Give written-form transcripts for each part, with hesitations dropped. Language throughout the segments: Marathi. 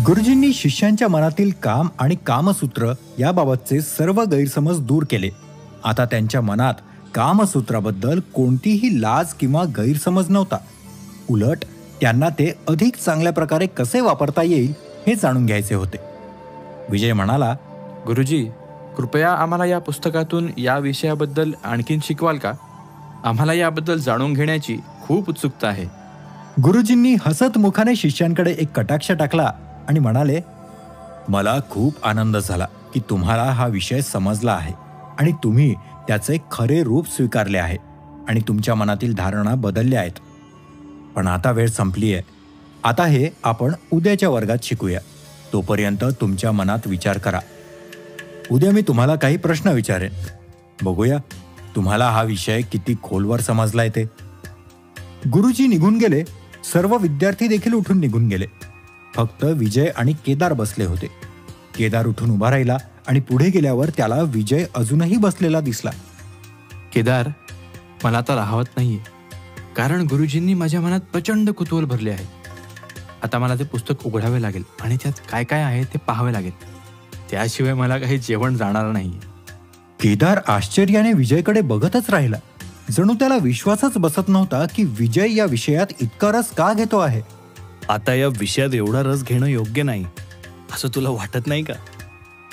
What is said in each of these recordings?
गुरुजींनी शिष्यांच्या मनातील काम आणि कामसूत्र याबाबतचे सर्व गैरसमज दूर केले. आता त्यांच्या मनात कामसूत्राबद्दल कोणतीही लाज किंवा गैरसमज नव्हता. उलट त्यांना ते अधिक चांगल्या प्रकारे कसे वापरता येईल हे जाणून घ्यायचे होते. विजय म्हणाला, गुरुजी, कृपया आम्हाला या पुस्तकातून या विषयाबद्दल आणखीन शिकवाल का? आम्हाला याबद्दल जाणून घेण्याची खूप उत्सुकता आहे. गुरुजींनी हसत मुखाने शिष्यांकडे एक कटाक्ष टाकला आणि म्हणाले, मला खूप आनंद झाला की तुम्हाला हा विषय समजला आहे आणि तुम्ही त्याचे खरे रूप स्वीकारले आहे आणि तुमच्या मनातील धारणा बदलल्या आहेत. पण आता वेळ संपली आहे. आता हे आपण उद्याच्या वर्गात शिकूया. तोपर्यंत तुमच्या मनात विचार करा. उद्या मी तुम्हाला काही प्रश्न विचारेन. बघूया तुम्हाला हा विषय किती खोलवर समजलाय ते. गुरुजी निघून गेले. सर्व विद्यार्थी देखील उठून निघून गेले. फक्त विजय आणि केदार बसले होते. केदार उठून उभा राहिला आणि पुढे गेल्यावर त्याला विजय अजूनही बसलेला दिसला. केदार, मला आता राहवत नाहीये, कारण गुरुजींनी माझ्या मनात प्रचंड कुतूहल भरले आहे. आता मला ते पुस्तक उघडावे लागेल आणि त्यात काय काय आहे ते पाहावे लागेल. त्याशिवाय मला काही जेवण जाणार नाही. केदार आश्चर्याने विजयकडे बघतच राहिला. जणू त्याला विश्वासच बसत नव्हता की विजय या विषयात इतका रस का घेतो आहे. आता या विषयात एवढा रस घेणं योग्य नाही असं तुला वाटत नाही का?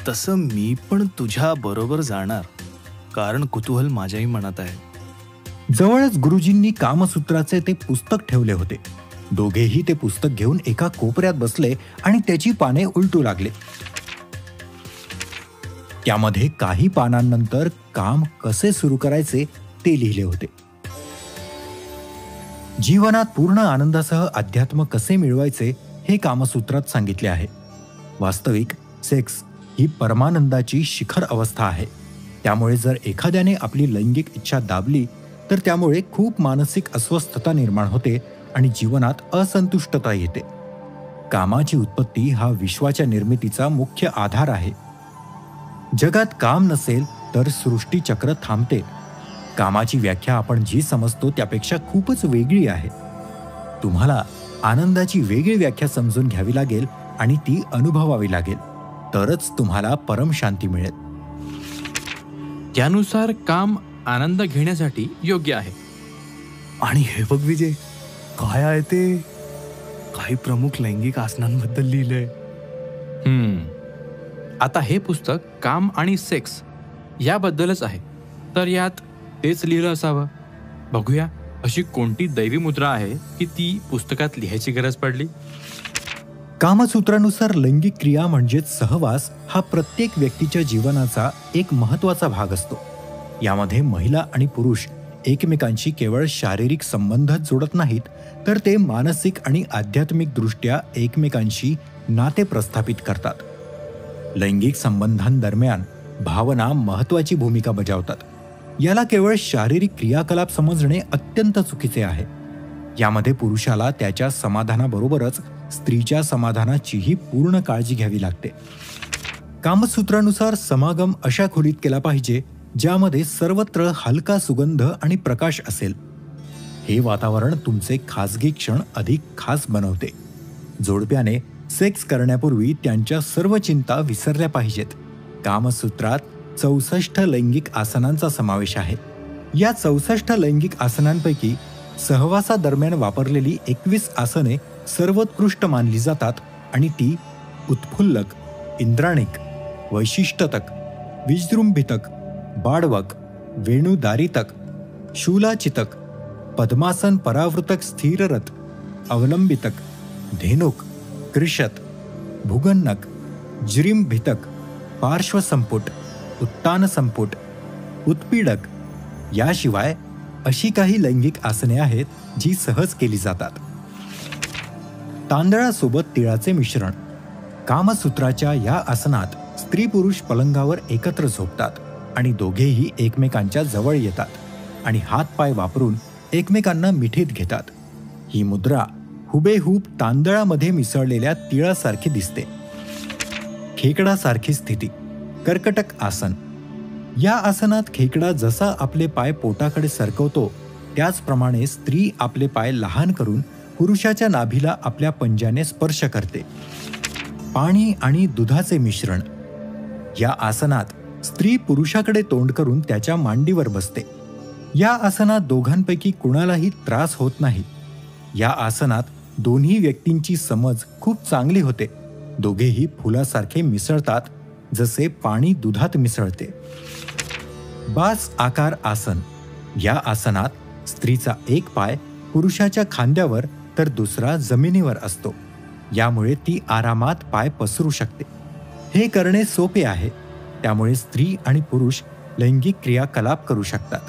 तसं मी पण तुझ्या बरोबर जाणार, कारण कुतूहल माझ्याही मनात आहे. जवळच गुरुजींनी कामसूत्राचे ते पुस्तक ठेवले होते. दोघेही ते पुस्तक घेऊन एका कोपऱ्यात बसले आणि त्याची पाने उलटू लागले. त्यामध्ये काही पानांनंतर काम कसे सुरू करायचे ते लिहिले होते. जीवनात पूर्ण आनंदासह अध्यात्म कसे मिळवायचे हे कामसूत्रात सांगितले आहे. वास्तविक सेक्स ही परमानंदाची शिखर अवस्था आहे. त्यामुळे जर एखाद्याने आपली लैंगिक इच्छा दाबली तर त्यामुळे खूप मानसिक अस्वस्थता निर्माण होते आणि जीवनात असंतुष्टता येते. कामाची उत्पत्ती हा विश्वाच्या निर्मितीचा मुख्य आधार आहे. जगात काम नसेल तर सृष्टीचक्र थांबते. कामाची व्याख्या आपण जी समजतो त्यापेक्षा खूपच वेगळी आहे. तुम्हाला आनंदाची वेगळी व्याख्या समजून घ्यावी लागेल आणि ती अनुभवावी लागेल, तरच तुम्हाला परमशांती मिळेल. त्यानुसार काम आनंद घेण्यासाठी योग्य आहे. आणि हे बघ विजय, काय आहे ते? काही प्रमुख लैंगिक आसनांबद्दल लिहिलंय. आता हे पुस्तक काम आणि सेक्स याबद्दलच आहे, तर यात तेच लिहिलं असावं. बघूया अशी कोणती दैवी मुद्रा आहे की ती पुस्तकात लिहायची गरज पडली. कामसूत्रानुसार लैंगिक क्रिया म्हणजेच सहवास हा प्रत्येक व्यक्तीच्या जीवनाचा एक महत्त्वाचा भाग असतो. यामध्ये महिला आणि पुरुष एकमेकांशी केवळ शारीरिक संबंधच जोडत नाहीत, तर ते मानसिक आणि आध्यात्मिक दृष्ट्या एकमेकांशी नाते प्रस्थापित करतात. लैंगिक संबंधांदरम्यान भावना महत्त्वाची भूमिका बजावतात. याला केवळ शारीरिक क्रियाकलाप समजणे अत्यंत चुकीचे आहे. यामध्ये पुरुषाला त्याच्या समाधानाबरोबरच स्त्रीच्या समाधानाचीही पूर्ण काळजी घ्यावी लागते. कामसूत्रानुसार समागम अशा खोलीत केला पाहिजे ज्यामध्ये सर्वत्र हलका सुगंध आणि प्रकाश असेल. हे वातावरण तुमचे खासगी क्षण अधिक खास बनवते. जोडप्याने सेक्स करण्यापूर्वी त्यांच्या सर्व चिंता विसरल्या पाहिजेत. कामसूत्रात 64 लैंगिक आसनांचा समावेश आहे. या 64 लैंगिक आसनांपैकी सहवासादरम्यान वापरलेली 21 आसने सर्वोत्कृष्ट मानली जातात आणि ती उत्फुल्लक, इंद्राणिक, वैशिष्ट्यतक, विजृंभितक, बाडवक, वेणुदारितक, शूलाचितक, पद्मासन परावृतक स्थिररथ, अवलंबितक, धेनुक, कृशत, भुगन्नक, जिरिंभितक, पार्श्वसंपुट, उत्तानसंपुट, उत्पीडक याशिवाय अशी काही लैंगिक आसने आहेत जी सहज केली जातात. तांदळासोबत तिळाचे मिश्रण. कामसूत्राच्या या आसनात स्त्री पुरुष पलंगावर एकत्र झोपतात आणि दोघेही एकमेकांच्या जवळ येतात आणि हातपाय वापरून एकमेकांना मिठीत घेतात. ही मुद्रा हुबेहूब तांदळामध्ये मिसळलेल्या तिळासारखी दिसते. खेकडासारखी स्थिती. कर्कटक आसन. या आसनात खेकडा जसा आपले पाय पोटाकडे सरकवतो त्याचप्रमाणे स्त्री आपले पाय लहान करून पुरुषाच्या नाभीला आपल्या पंजाने स्पर्श करते. पाणी आणि दुधाचे मिश्रण. या आसनात स्त्री पुरुषाकडे तोंड करून त्याच्या मांडीवर बसते. या आसनात दोघांपैकी कुणालाही त्रास होत नाही. या आसनात दोन्ही व्यक्तींची समज खूप चांगली होते. दोघेही फुलासारखे मिसळतात, जसे पाणी दुधात मिसळते. बास आकार आसन. या आसनात स्त्रीचा एक पाय पुरुषाच्या खांद्यावर तर दुसरा जमिनीवर असतो. यामुळे ती आरामात पाय पसरू शकते. हे करणे सोपे आहे. त्यामुळे स्त्री आणि पुरुष लैंगिक क्रियाकलाप करू शकतात.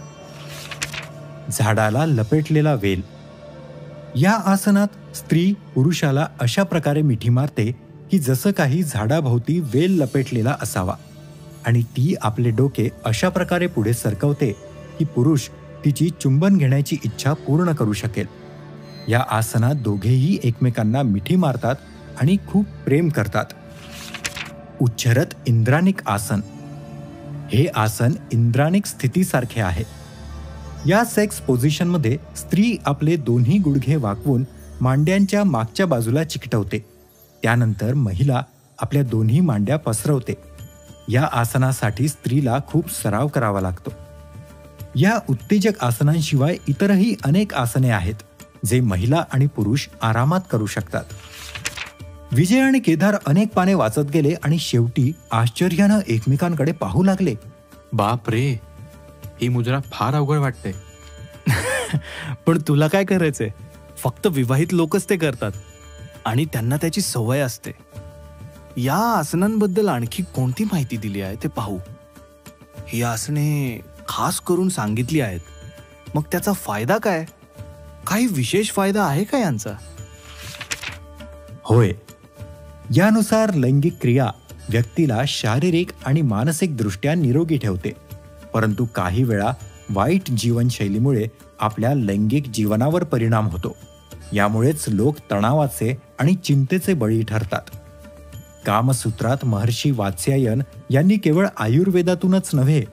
झाडाला लपेटलेला वेल. या आसनात स्त्री पुरुषाला अशा प्रकारे मिठी मारते की जसं काही झाडाभोवती वेल लपेटलेला असावा आणि ती आपले डोके अशा प्रकारे पुढे सरकवते की पुरुष तिची चुंबन घेण्याची इच्छा पूर्ण करू शकेल. या आसनात दोघेही एकमेकांना मिठी मारतात आणि खूप प्रेम करतात. उच्चरत इंद्रानिक आसन. हे आसन इंद्रानिक स्थितीसारखे आहे. या सेक्स पोझिशनमध्ये स्त्री आपले दोन्ही गुडघे वाकवून मांड्यांच्या मागच्या बाजूला चिकटवते. त्यानंतर महिला आपल्या दोन्ही मांड्या पसरवते. या आसनासाठी स्त्रीला खूप सराव करावा लागतो. या उत्तेजक आसनांशिवाय इतरही अनेक आसने आहेत जे महिला आणि पुरुष आरामात करू शकतात. विजय आणि केदार अनेक पाने वाचत गेले आणि शेवटी आश्चर्यानं एकमेकांकडे पाहू लागले. बाप रे, ही मुद्रा फार अवघड वाटते. पण तुला काय करायचंय? फक्त विवाहित लोकच ते करतात आणि त्यांना त्याची सवय असते. या आसनांबद्दल आणखी कोणती माहिती दिली आहे ते पाहू. ही आसने खास करून सांगितली आहेत. मग त्याचा फायदा काय? काही विशेष फायदा आहे का यांचा? होय, यानुसार लैंगिक क्रिया व्यक्तीला शारीरिक आणि मानसिक दृष्ट्या निरोगी ठेवते. परंतु काही वेळा वाईट जीवनशैलीमुळे आपल्या लैंगिक जीवनावर परिणाम होतो. यामुळेच लोक तणावाचे आणि चिंतेचे बळी ठरतात. कामसूत्रात महर्षी वात्स्यायन यांनी केवळ आयुर्वेदातूनच नव्हे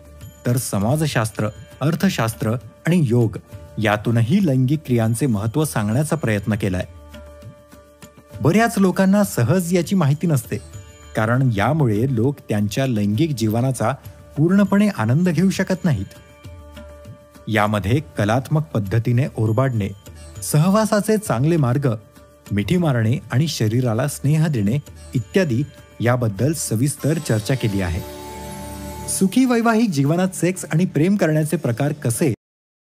तर समाजशास्त्र, अर्थशास्त्र आणि योग यातूनही लैंगिक क्रियांचे महत्त्व सांगण्याचा प्रयत्न केलाय. बऱ्याच लोकांना सहज याची माहिती नसते, कारण यामुळे लोक त्यांच्या लैंगिक जीवनाचा पूर्णपणे आनंद घेऊ शकत नाहीत. यामध्ये कलात्मक पद्धतीने ओरबाडणे, सहवासाचे चांगले मार्ग, मिठी मारणे आणि शरीराला स्नेह देणे इत्यादी याबद्दल सविस्तर चर्चा केली आहे. सुखी वैवाहिक जीवनात सेक्स आणि प्रेम करण्याचे प्रकार कसे